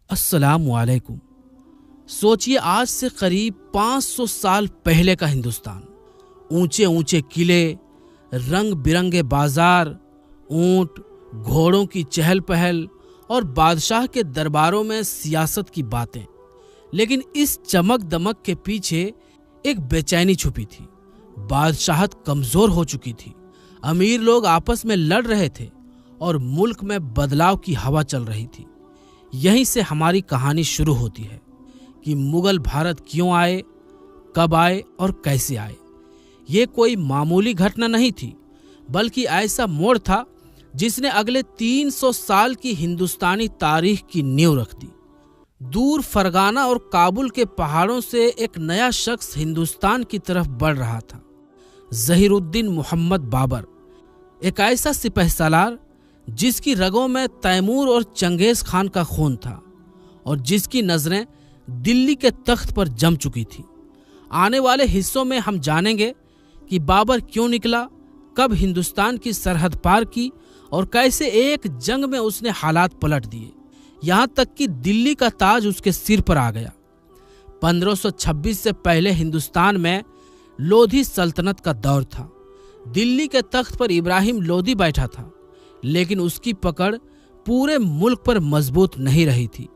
अस्सलामुअलैकुम। सोचिए, आज से करीब 500 साल पहले का हिंदुस्तान। ऊंचे ऊंचे किले, रंग बिरंगे बाजार, ऊंट घोड़ों की चहल पहल और बादशाह के दरबारों में सियासत की बातें। लेकिन इस चमक दमक के पीछे एक बेचैनी छुपी थी। बादशाहत कमजोर हो चुकी थी, अमीर लोग आपस में लड़ रहे थे और मुल्क में बदलाव की हवा चल रही थी। यहीं से हमारी कहानी शुरू होती है कि मुगल भारत क्यों आए, कब आए और कैसे आए। ये कोई मामूली घटना नहीं थी, बल्कि ऐसा मोड़ था जिसने अगले 300 साल की हिंदुस्तानी तारीख की नींव रख दी। दूर फरगाना और काबुल के पहाड़ों से एक नया शख्स हिंदुस्तान की तरफ बढ़ रहा था। ज़हीरुद्दीन मोहम्मद बाबर, एक ऐसा सिपहसालार जिसकी रगों में तैमूर और चंगेज खान का खून था और जिसकी नजरें दिल्ली के तख्त पर जम चुकी थी। आने वाले हिस्सों में हम जानेंगे कि बाबर क्यों निकला, कब हिंदुस्तान की सरहद पार की और कैसे एक जंग में उसने हालात पलट दिए, यहां तक कि दिल्ली का ताज उसके सिर पर आ गया। 1526 से पहले हिंदुस्तान में लोधी सल्तनत का दौर था। दिल्ली के तख्त पर इब्राहिम लोदी बैठा था, लेकिन उसकी पकड़ पूरे मुल्क पर मजबूत नहीं रही थी।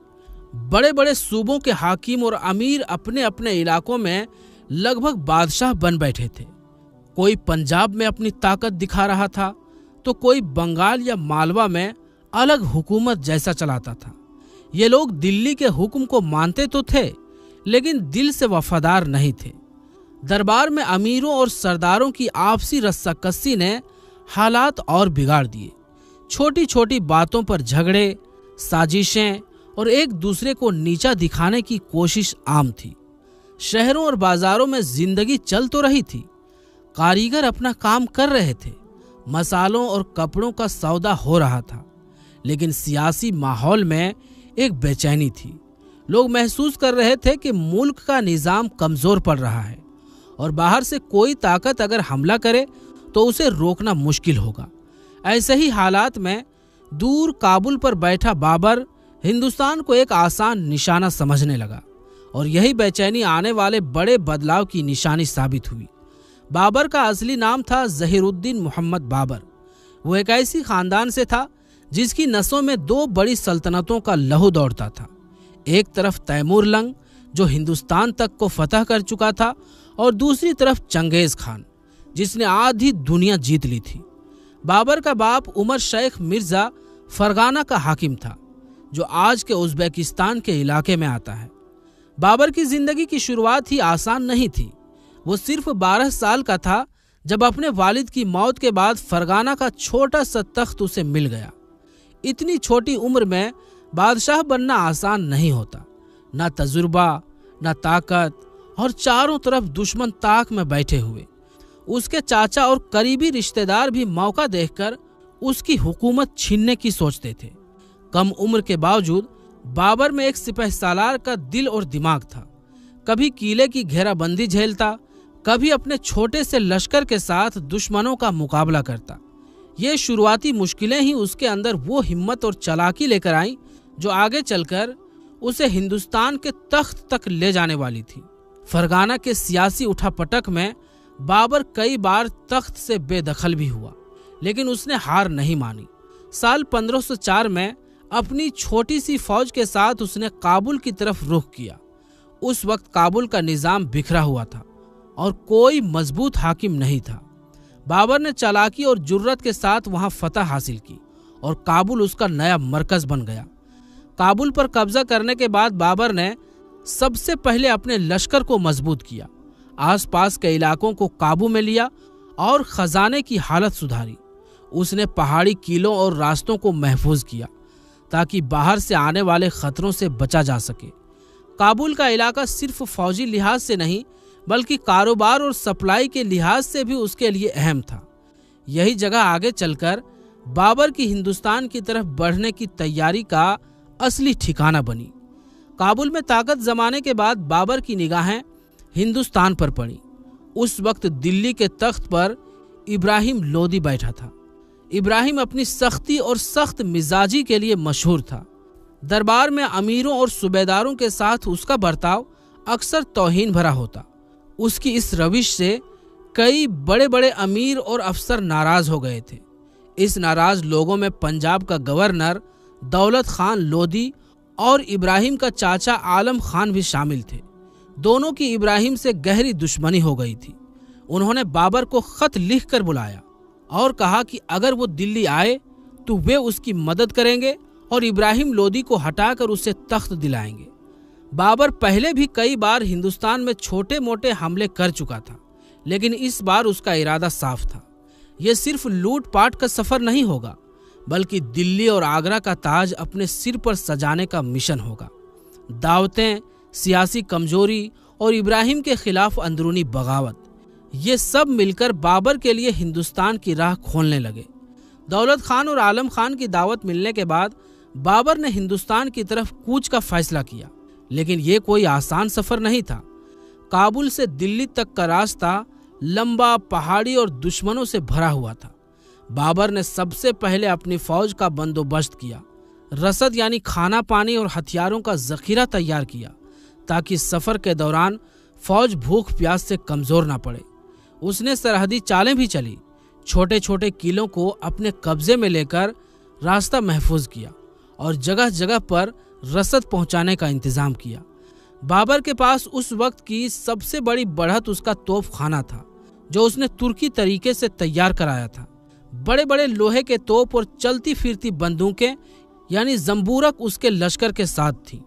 बड़े बड़े सूबों के हाकिम और अमीर अपने अपने इलाकों में लगभग बादशाह बन बैठे थे। कोई पंजाब में अपनी ताकत दिखा रहा था, तो कोई बंगाल या मालवा में अलग हुकूमत जैसा चलाता था। ये लोग दिल्ली के हुक्म को मानते तो थे, लेकिन दिल से वफादार नहीं थे। दरबार में अमीरों और सरदारों की आपसी रस्साकसी ने हालात और बिगाड़ दिए। छोटी छोटी बातों पर झगड़े, साजिशें और एक दूसरे को नीचा दिखाने की कोशिश आम थी। शहरों और बाजारों में जिंदगी चल तो रही थी, कारीगर अपना काम कर रहे थे, मसालों और कपड़ों का सौदा हो रहा था, लेकिन सियासी माहौल में एक बेचैनी थी। लोग महसूस कर रहे थे कि मुल्क का निजाम कमजोर पड़ रहा है और बाहर से कोई ताकत अगर हमला करे तो उसे रोकना मुश्किल होगा। ऐसे ही हालात में दूर काबुल पर बैठा बाबर हिंदुस्तान को एक आसान निशाना समझने लगा और यही बेचैनी आने वाले बड़े बदलाव की निशानी साबित हुई। बाबर का असली नाम था ज़हीरुद्दीन मोहम्मद बाबर। वो एक ऐसी खानदान से था जिसकी नसों में दो बड़ी सल्तनतों का लहू दौड़ता था। एक तरफ तैमूर लंग, जो हिंदुस्तान तक को फतह कर चुका था, और दूसरी तरफ चंगेज खान, जिसने आधी दुनिया जीत ली थी। बाबर का बाप उमर शेख मिर्जा फरगाना का हाकिम था, जो आज के उज़्बेकिस्तान के इलाके में आता है। बाबर की जिंदगी की शुरुआत ही आसान नहीं थी। वो सिर्फ 12 साल का था जब अपने वालिद की मौत के बाद फरगाना का छोटा सा तख्त उसे मिल गया। इतनी छोटी उम्र में बादशाह बनना आसान नहीं होता। न तजुर्बा, न ताकत, और चारों तरफ दुश्मन ताक में बैठे हुए। उसके चाचा और करीबी रिश्तेदार भी मौका देखकर उसकी हुकूमत छीनने की सोचते थे। कम उम्र के बावजूद बाबर में एक सिपहसालार का दिल और दिमाग था। कभी किले की घेराबंदी झेलता, कभी अपने छोटे से लश्कर के साथ दुश्मनों का मुकाबला करता। ये शुरुआती मुश्किलें ही उसके अंदर वो हिम्मत और चालाकी लेकर आईं जो आगे चलकर उसे हिंदुस्तान के तख्त तक ले जाने वाली थी। फरगाना के सियासी उठापटक में बाबर कई बार तख्त से बेदखल भी हुआ, लेकिन उसने हार नहीं मानी। साल 1504 में अपनी छोटी सी फौज के साथ उसने काबुल की तरफ रुख किया। उस वक्त काबुल का निजाम बिखरा हुआ था और कोई मजबूत हाकिम नहीं था। बाबर ने चालाकी और जुर्रत के साथ वहां फतह हासिल की और काबुल उसका नया मरकज बन गया। काबुल पर कब्जा करने के बाद बाबर ने सबसे पहले अपने लश्कर को मजबूत किया, आसपास के इलाकों को काबू में लिया और खजाने की हालत सुधारी। उसने पहाड़ी किलों और रास्तों को महफूज किया ताकि बाहर से आने वाले खतरों से बचा जा सके। काबुल का इलाका सिर्फ फौजी लिहाज से नहीं, बल्कि कारोबार और सप्लाई के लिहाज से भी उसके लिए अहम था। यही जगह आगे चलकर बाबर की हिंदुस्तान की तरफ बढ़ने की तैयारी का असली ठिकाना बनी। काबुल में ताकत जमाने के बाद बाबर की निगाहें हिंदुस्तान पर पड़ी। उस वक्त दिल्ली के तख्त पर इब्राहिम लोदी बैठा था। इब्राहिम अपनी सख्ती और सख्त मिजाजी के लिए मशहूर था। दरबार में अमीरों और सूबेदारों के साथ उसका बर्ताव अक्सर तौहीन भरा होता। उसकी इस रविश से कई बड़े बड़े अमीर और अफसर नाराज हो गए थे। इस नाराज लोगों में पंजाब का गवर्नर दौलत खान लोधी और इब्राहिम का चाचा आलम खान भी शामिल थे। दोनों की इब्राहिम से गहरी दुश्मनी हो गई थी। उन्होंने बाबर को खत लिखकर बुलाया और कहा कि अगर वो दिल्ली आए तो वे उसकी मदद करेंगे और इब्राहिम लोधी को हटाकर उसे तख्त दिलाएंगे। बाबर पहले भी कई बार हिंदुस्तान में छोटे मोटे हमले कर चुका था, लेकिन इस बार उसका इरादा साफ था। यह सिर्फ लूटपाट का सफर नहीं होगा, बल्कि दिल्ली और आगरा का ताज अपने सिर पर सजाने का मिशन होगा। दावतें, सियासी कमजोरी और इब्राहिम के खिलाफ अंदरूनी बगावत, ये सब मिलकर बाबर के लिए हिंदुस्तान की राह खोलने लगे। दौलत खान और आलम खान की दावत मिलने के बाद बाबर ने हिंदुस्तान की तरफ कूच का फैसला किया, लेकिन ये कोई आसान सफर नहीं था। काबुल से दिल्ली तक का रास्ता लंबा, पहाड़ी और दुश्मनों से भरा हुआ था। बाबर ने सबसे पहले अपनी फौज का बंदोबस्त किया, रसद यानी खाना पानी और हथियारों का जखीरा तैयार किया, ताकि सफर के दौरान फौज भूख प्यास से कमजोर ना पड़े। उसने सरहदी चालें भी चली, छोटे छोटे किलों को अपने कब्जे में लेकर रास्ता महफूज किया और जगह जगह पर रसद पहुंचाने का इंतजाम किया। बाबर के पास उस वक्त की सबसे बड़ी बढ़त उसका तोप खाना था, जो उसने तुर्की तरीके से तैयार कराया था। बड़े बड़े लोहे के तोप और चलती फिरती बंदूकें यानी जंबूरक उसके लश्कर के साथ थी।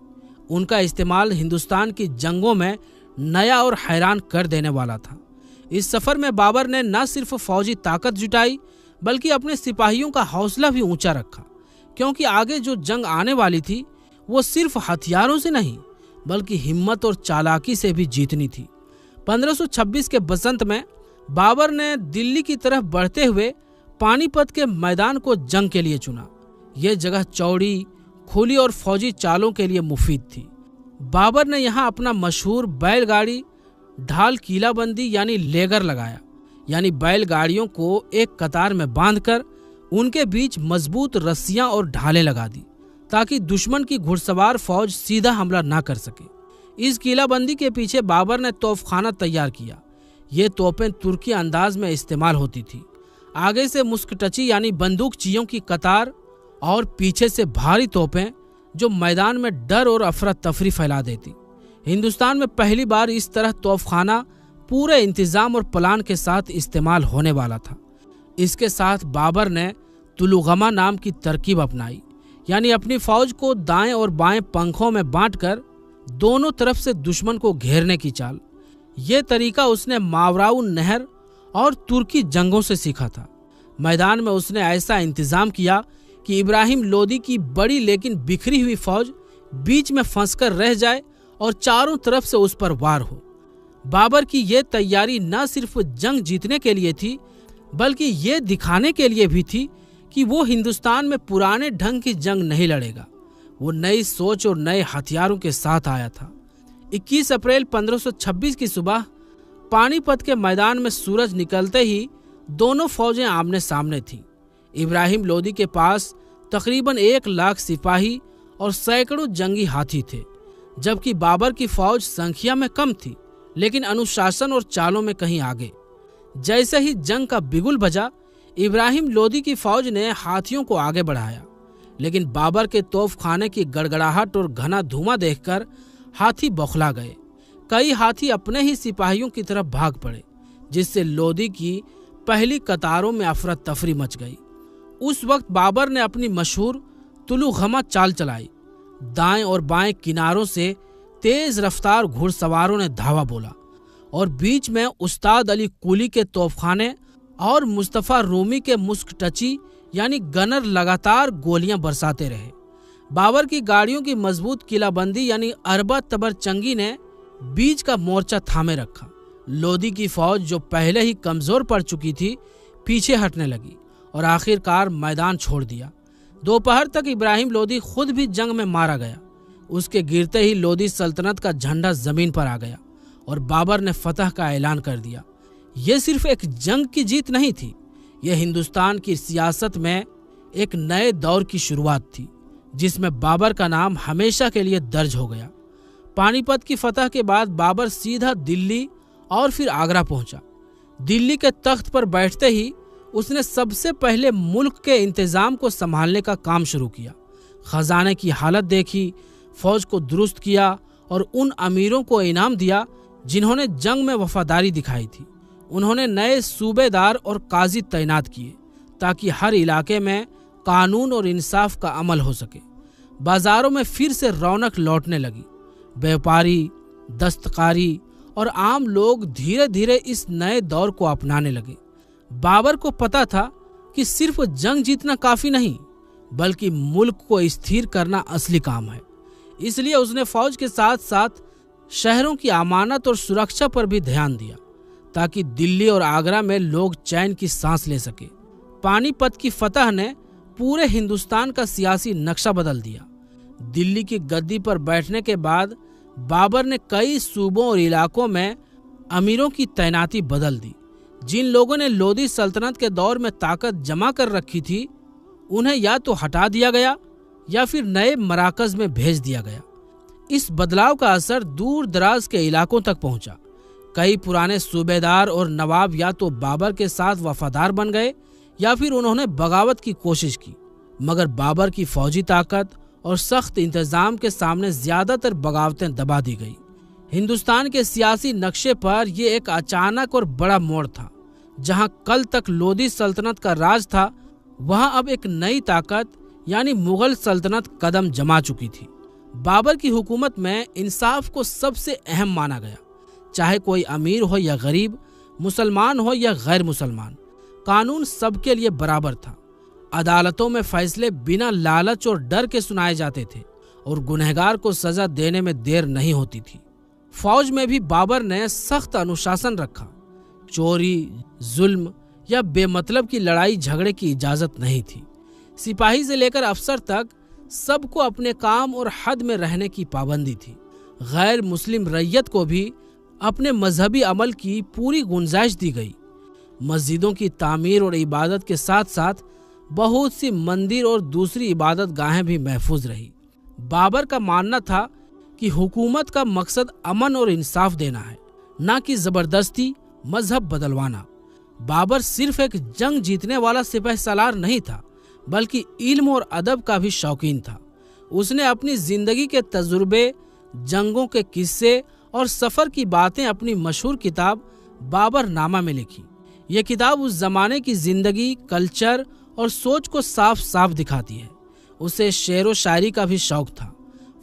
उनका इस्तेमाल हिंदुस्तान की जंगों में नया और हैरान कर देने वाला था। इस सफर में बाबर ने न सिर्फ फौजी ताकत जुटाई, बल्कि अपने सिपाहियों का हौसला भी ऊंचा रखा, क्योंकि आगे जो जंग आने वाली थी वो सिर्फ हथियारों से नहीं, बल्कि हिम्मत और चालाकी से भी जीतनी थी। 1526 के बसंत में बाबर ने दिल्ली की तरफ बढ़ते हुए पानीपत के मैदान को जंग के लिए चुना। यह जगह चौड़ी, खुली और फौजी चालों के लिए मुफीद थी। बाबर ने यहाँ अपना मशहूर बैलगाड़ी ढाल कीलाबंदी यानी लेगर लगाया, यानी बैलगाड़ियों को एक कतार में बांधकर उनके बीच मजबूत रस्सियां और ढालें लगा दी, ताकि दुश्मन की घुड़सवार फौज सीधा हमला ना कर सके। इस किलाबंदी के पीछे बाबर ने तोपखाना तैयार किया। ये तोपें तुर्की अंदाज में इस्तेमाल होती थी। आगे से मुस्कटची यानी बंदूकचियों की कतार और पीछे से भारी तोपें, जो मैदान में डर और अफरा तफरी फैला देती। हिंदुस्तान में पहली बार इस तरह तोपखाना पूरे इंतजाम और प्लान के साथ इस्तेमाल होने वाला था। इसके साथ बाबर ने तुलुगमा नाम की तरकीब अपनाई, यानी अपनी फौज को दाएं और बाएं पंखों में बांटकर दोनों तरफ से दुश्मन को घेरने की चाल। ये तरीका उसने मावराऊ नहर और तुर्की जंगों से सीखा था। मैदान में उसने ऐसा इंतजाम किया कि इब्राहिम लोदी की बड़ी लेकिन बिखरी हुई फौज बीच में फंसकर रह जाए और चारों तरफ से उस पर वार हो। बाबर की यह तैयारी न सिर्फ जंग जीतने के लिए थी, बल्कि ये दिखाने के लिए भी थी कि वो हिंदुस्तान में पुराने ढंग की जंग नहीं लड़ेगा। वो नई सोच और नए हथियारों के साथ आया था। 21 अप्रैल 1526 की सुबह पानीपत के मैदान में सूरज निकलते ही दोनों फौजें आमने सामने थीं। इब्राहिम लोदी के पास तकरीबन 1 लाख सिपाही और सैकड़ों जंगी हाथी थे, जबकि बाबर की फौज संख्या में कम थी, लेकिन अनुशासन और चालों में कहीं आगे। जैसे ही जंग का बिगुल बजा, इब्राहिम लोदी की फौज ने हाथियों को आगे बढ़ाया, लेकिन बाबर के तोपखाने की गड़गड़ाहट और घना धुआं देखकर हाथी बौखला गए। कई हाथी अपने ही सिपाहियों की तरफ भाग पड़े, जिससे लोदी की पहली कतारों में अफरा तफरी मच गई। उस वक्त बाबर ने अपनी मशहूर तुलुगमा चाल चलाई। दाएं और बाएं किनारों से तेज रफ्तार घुड़सवारों ने धावा बोला और बीच में उस्ताद अली कुली के तोपखाने और मुस्तफा रूमी के मुस्कटची यानी गनर लगातार गोलियां बरसाते रहे। बाबर की गाड़ियों की मजबूत किलाबंदी यानी अरबा तबर चंगी ने बीच का मोर्चा थामे रखा। लोदी की फौज, जो पहले ही कमजोर पड़ चुकी थी, पीछे हटने लगी और आखिरकार मैदान छोड़ दिया। दोपहर तक इब्राहिम लोदी खुद भी जंग में मारा गया। उसके गिरते ही लोदी सल्तनत का झंडा जमीन पर आ गया और बाबर ने फतह का ऐलान कर दिया। यह सिर्फ एक जंग की जीत नहीं थी, यह हिंदुस्तान की सियासत में एक नए दौर की शुरुआत थी, जिसमें बाबर का नाम हमेशा के लिए दर्ज हो गया। पानीपत की फतह के बाद बाबर सीधा दिल्ली और फिर आगरा पहुंचा। दिल्ली के तख्त पर बैठते ही उसने सबसे पहले मुल्क के इंतजाम को संभालने का काम शुरू किया। खजाने की हालत देखी, फौज को दुरुस्त किया और उन अमीरों को इनाम दिया जिन्होंने जंग में वफादारी दिखाई थी। उन्होंने नए सूबेदार और काजी तैनात किए ताकि हर इलाके में कानून और इंसाफ का अमल हो सके। बाजारों में फिर से रौनक लौटने लगी। व्यापारी, दस्तकारी और आम लोग धीरे धीरे इस नए दौर को अपनाने लगे। बाबर को पता था कि सिर्फ जंग जीतना काफी नहीं, बल्कि मुल्क को स्थिर करना असली काम है। इसलिए उसने फौज के साथ साथ शहरों की अमानत और सुरक्षा पर भी ध्यान दिया ताकि दिल्ली और आगरा में लोग चैन की सांस ले सके। पानीपत की फतह ने पूरे हिंदुस्तान का सियासी नक्शा बदल दिया। दिल्ली की गद्दी पर बैठने के बाद बाबर ने कई सूबों और इलाकों में अमीरों की तैनाती बदल दी। जिन लोगों ने लोधी सल्तनत के दौर में ताकत जमा कर रखी थी, उन्हें या तो हटा दिया गया या फिर नए मराकज में भेज दिया गया। इस बदलाव का असर दूर दराज के इलाकों तक पहुंचा। कई पुराने सूबेदार और नवाब या तो बाबर के साथ वफादार बन गए या फिर उन्होंने बगावत की कोशिश की, मगर बाबर की फौजी ताकत और सख्त इंतजाम के सामने ज्यादातर बगावतें दबा दी गई। हिंदुस्तान के सियासी नक्शे पर यह एक अचानक और बड़ा मोड़ था। जहां कल तक लोधी सल्तनत का राज था, वहां अब एक नई ताकत यानी मुगल सल्तनत कदम जमा चुकी थी। बाबर की हुकूमत में इंसाफ को सबसे अहम माना गया। चाहे कोई अमीर हो या गरीब, मुसलमान हो या गैर मुसलमान, कानून सबके लिए बराबर था। अदालतों में फैसले बिना लालच और डर के सुनाए जाते थे और गुनहगार को सजा देने में देर नहीं होती थी। फौज में भी बाबर ने सख्त अनुशासन रखा। चोरी, जुल्म या बेमतलब की लड़ाई झगड़े की इजाजत नहीं थी। सिपाही से लेकर अफसर तक सबको अपने काम और हद में रहने की पाबंदी थी। गैर मुस्लिम रैयत को भी अपने मजहबी अमल की पूरी गुंजाइश दी गई। मस्जिदों की तामीर और इबादत के साथ साथ बहुत सी मंदिर और दूसरी इबादत गाहें भी महफूज रही। बाबर का मानना था कि हुकूमत का मकसद अमन और इंसाफ देना है, न कि जबरदस्ती मजहब बदलवाना। बाबर सिर्फ एक जंग जीतने वाला सिपाही सालार नहीं था, बल्कि इल्म और अदब का भी शौकीन था। उसने अपनी जिंदगी के तजुर्बे, जंगों के किस्से और सफर की बातें अपनी मशहूर किताब बाबर नामा में लिखी। यह किताब उस जमाने की जिंदगी, कल्चर और सोच को साफ साफ दिखाती है। उसे शेर व शायरी का भी शौक था।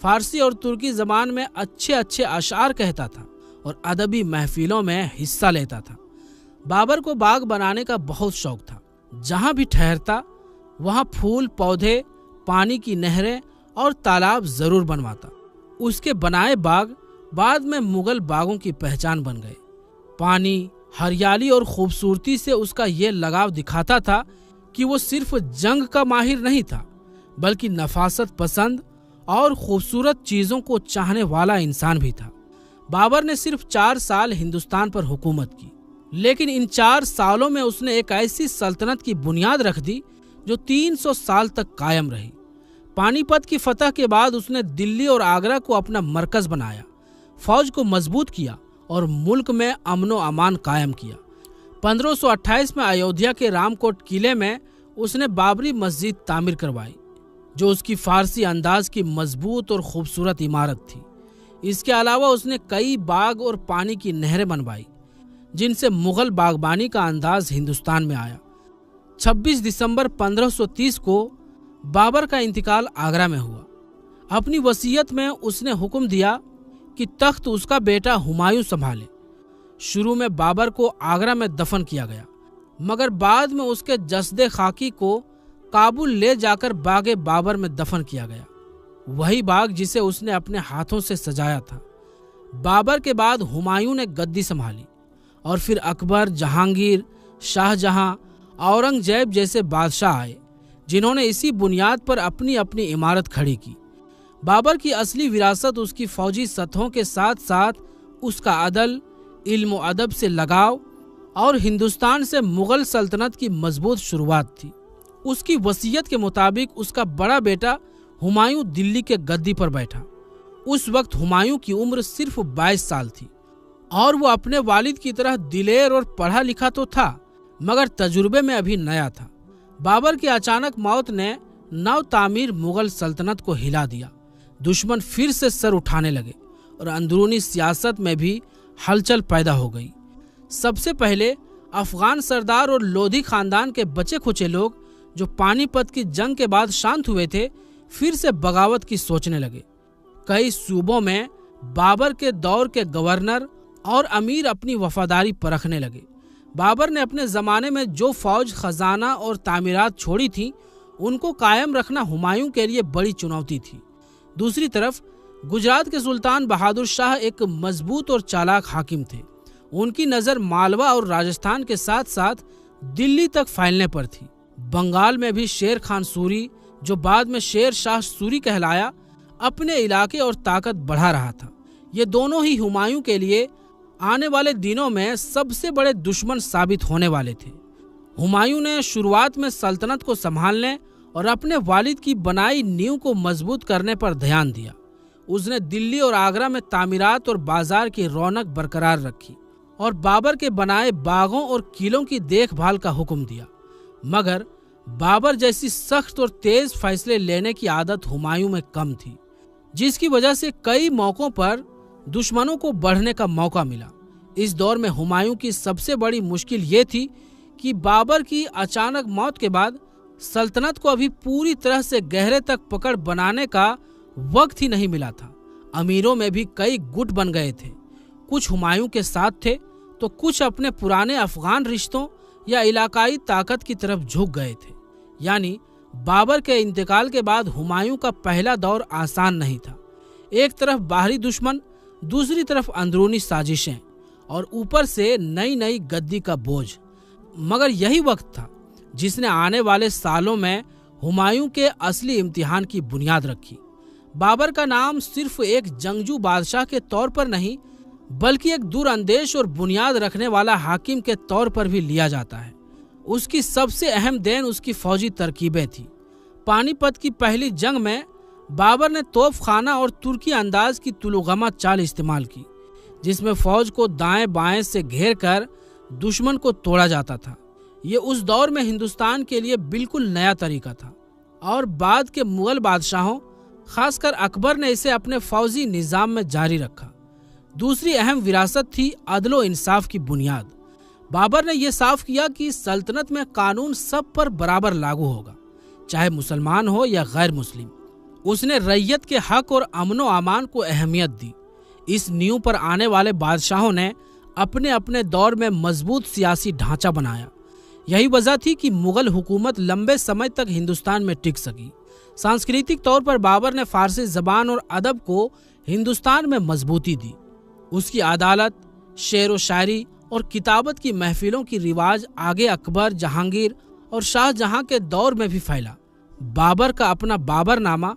फारसी और तुर्की जबान में अच्छे अच्छे अशार कहता था और अदबी महफिलों में हिस्सा लेता था। बाबर को बाग बनाने का बहुत शौक था। जहां भी ठहरता वहां फूल, पौधे, पानी की नहरें और तालाब जरूर बनवाता। उसके बनाए बाग बाद में मुगल बागों की पहचान बन गए। पानी, हरियाली और खूबसूरती से उसका ये लगाव दिखाता था कि वो सिर्फ जंग का माहिर नहीं था, बल्कि नफासत पसंद और खूबसूरत चीजों को चाहने वाला इंसान भी था। बाबर ने सिर्फ 4 साल हिंदुस्तान पर हुकूमत की, लेकिन इन 4 सालों में उसने एक ऐसी सल्तनत की बुनियाद रख दी जो 300 साल तक कायम रही। पानीपत की फतह के बाद उसने दिल्ली और आगरा को अपना मरकज बनाया, फौज को मजबूत किया और मुल्क में अमनो अमान कायम किया। 1528 में अयोध्या के रामकोट किले में उसने बाबरी मस्जिद तामीर करवाई, जो उसकी फारसी अंदाज की मजबूत और खूबसूरत इमारत थी। इसके अलावा उसने कई बाग और पानी की नहरें बनवाई, जिनसे मुगल बागबानी का अंदाज हिंदुस्तान में आया। 26 दिसंबर 1530 को बाबर का इंतकाल आगरा में हुआ। अपनी वसीयत में उसने हुक्म दिया कि तख्त उसका बेटा हुमायूं संभाले। शुरू में बाबर को आगरा में दफन किया गया, मगर बाद में उसके जसदे खाकी को काबुल ले जाकर बागे बाबर में दफन किया गया, वही बाग जिसे उसने अपने हाथों से सजाया था। बाबर के बाद हुमायूं ने गद्दी संभाली और फिर अकबर, जहांगीर, शाहजहां, औरंगजेब जैसे बादशाह आए, जिन्होंने इसी बुनियाद पर अपनी अपनी इमारत खड़ी की। बाबर की असली विरासत उसकी फौजी सतहों के साथ साथ उसका अदल, इल्म व अदब से लगाव और हिंदुस्तान से मुगल सल्तनत की मजबूत शुरुआत थी। उसकी वसीयत के मुताबिक उसका बड़ा बेटा हुमायूं दिल्ली के गद्दी पर बैठा। उस वक्त हुमायूं की उम्र सिर्फ 22 साल थी और वो अपने वालिद की तरह दिलेर और पढ़ा लिखा तो था, मगर तजुर्बे में अभी नया था। बाबर की अचानक मौत ने नव तामीर मुगल सल्तनत को हिला दिया। दुश्मन फिर से सर उठाने लगे और अंदरूनी सियासत में भी हलचल पैदा हो गई। सबसे पहले अफगान सरदार और लोधी खानदान के बचे खुचे लोग जो पानीपत की जंग के बाद शांत हुए थे, फिर से बगावत की सोचने लगे। कई सूबों में बाबर के दौर के गवर्नर और अमीर अपनी वफादारी परखने लगे। बाबर ने अपने ज़माने में जो फौज, खजाना और तामीरात छोड़ी थी, उनको कायम रखना हुमायूं के लिए बड़ी चुनौती थी। दूसरी तरफ गुजरात के सुल्तान बहादुर शाह एक मजबूत और चालाक हाकिम थे। उनकी नज़र मालवा और राजस्थान के साथ साथ दिल्ली तक फैलने पर थी। बंगाल में भी शेर खान सूरी, जो बाद में शेर शाह सूरी कहलाया, अपने इलाके और ताकत बढ़ा रहा था। ये दोनों ही हुमायूं के लिए आने वाले दिनों में सबसे बड़े दुश्मन साबित होने वाले थे। हुमायूं ने शुरुआत में सल्तनत को संभालने और अपने वालिद की बनाई नींव को मजबूत करने पर ध्यान दिया। उसने दिल्ली और आगरा में तामीरात और बाजार की रौनक बरकरार रखी और बाबर के बनाए बागों और किलों की देखभाल का हुक्म दिया। मगर बाबर जैसी सख्त और तेज फैसले लेने की आदत हुमायूं में कम थी, जिसकी वजह से कई मौकों पर दुश्मनों को बढ़ने का मौका मिला। इस दौर में हुमायूं की सबसे बड़ी मुश्किल ये थी कि बाबर की अचानक मौत के बाद सल्तनत को अभी पूरी तरह से गहरे तक पकड़ बनाने का वक्त ही नहीं मिला था। अमीरों में भी कई गुट बन गए थे। कुछ हुमायूं के साथ थे तो कुछ अपने पुराने अफगान रिश्तों या इलाकाई ताकत की तरफ झुक गए थे। यानी बाबर के इंतकाल के बाद हुमायूं का पहला दौर आसान नहीं था। एक तरफ बाहरी दुश्मन, दूसरी तरफ अंदरूनी साजिशें और ऊपर से नई नई गद्दी का बोझ। मगर यही वक्त था जिसने आने वाले सालों में हुमायूं के असली इम्तिहान की बुनियाद रखी। बाबर का नाम सिर्फ एक जंगजू बादशाह के तौर पर नहीं, बल्कि एक दूरअंदेश और बुनियाद रखने वाला हाकिम के तौर पर भी लिया जाता है। उसकी सबसे अहम देन उसकी फौजी तरकीबें थी। पानीपत की पहली जंग में बाबर ने तोपखाना और तुर्की अंदाज की तुलुगमा चाल इस्तेमाल की, जिसमें फौज को दाएं बाएं से घेर कर दुश्मन को तोड़ा जाता था। ये उस दौर में हिंदुस्तान के लिए बिल्कुल नया तरीका था और बाद के मुगल बादशाहों, खासकर अकबर ने इसे अपने फौजी निज़ाम में जारी रखा। दूसरी अहम विरासत थी अदलो इंसाफ की बुनियाद। बाबर ने यह साफ किया कि सल्तनत में कानून सब पर बराबर लागू होगा, चाहे मुसलमान हो या गैर मुस्लिम। उसने रैयत के हक और अमनो अमान को अहमियत दी। इस नींव पर आने वाले बादशाहों ने अपने अपने दौर में मजबूत सियासी ढांचा बनाया। यही वजह थी कि मुगल हुकूमत लंबे समय तक हिंदुस्तान में टिक सकी। सांस्कृतिक तौर पर बाबर ने फारसी जबान और अदब को हिंदुस्तान में मजबूती दी। उसकी अदालत, शेर व शायरी और किताबत की महफिलों की रिवाज आगे अकबर, जहांगीर और शाहजहां के दौर में भी फैला। बाबर का अपना बाबरनामा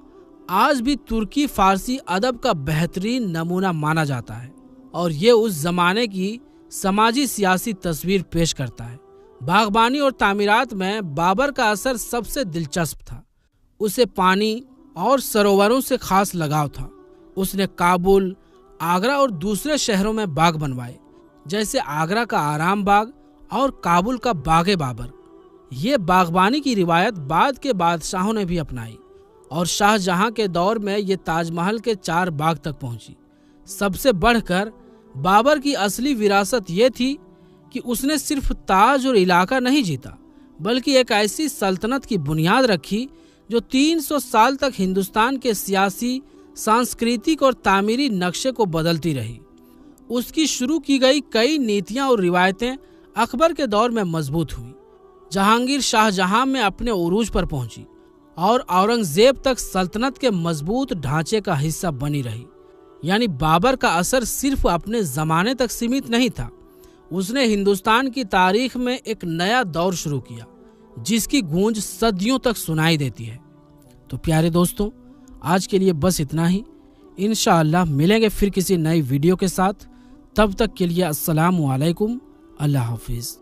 आज भी तुर्की फारसी अदब का बेहतरीन नमूना माना जाता है और ये उस जमाने की समाजी सियासी तस्वीर पेश करता है। बागबानी और तामीरात में बाबर का असर सबसे दिलचस्प था। उसे पानी और सरोवरों से खास लगाव था। उसने काबुल, आगरा और दूसरे शहरों में बाग बनवाए, जैसे आगरा का आराम बाग और काबुल का बागे बाबर। ये बागबानी की रिवायत बाद के बादशाहों ने भी अपनाई और शाहजहां के दौर में ये ताजमहल के 4 बाग तक पहुंची। सबसे बढ़कर बाबर की असली विरासत ये थी कि उसने सिर्फ ताज और इलाका नहीं जीता, बल्कि एक ऐसी सल्तनत की बुनियाद रखी जो 300 साल तक हिंदुस्तान के सियासी, सांस्कृतिक और तामीरी नक्शे को बदलती रही। उसकी शुरू की गई कई नीतियां और रिवायतें अकबर के दौर में मजबूत हुई, जहांगीर शाहजहां में अपने उरूज पर पहुंची और औरंगजेब तक सल्तनत के मजबूत ढांचे का हिस्सा बनी रही। यानी बाबर का असर सिर्फ अपने जमाने तक सीमित नहीं था, उसने हिंदुस्तान की तारीख में एक नया दौर शुरू किया जिसकी गूंज सदियों तक सुनाई देती है। तो प्यारे दोस्तों, आज के लिए बस इतना ही। इंशाअल्लाह मिलेंगे फिर किसी नई वीडियो के साथ। तब तक के लिए अस्सलामु अलैकुम, अल्लाह हाफिज।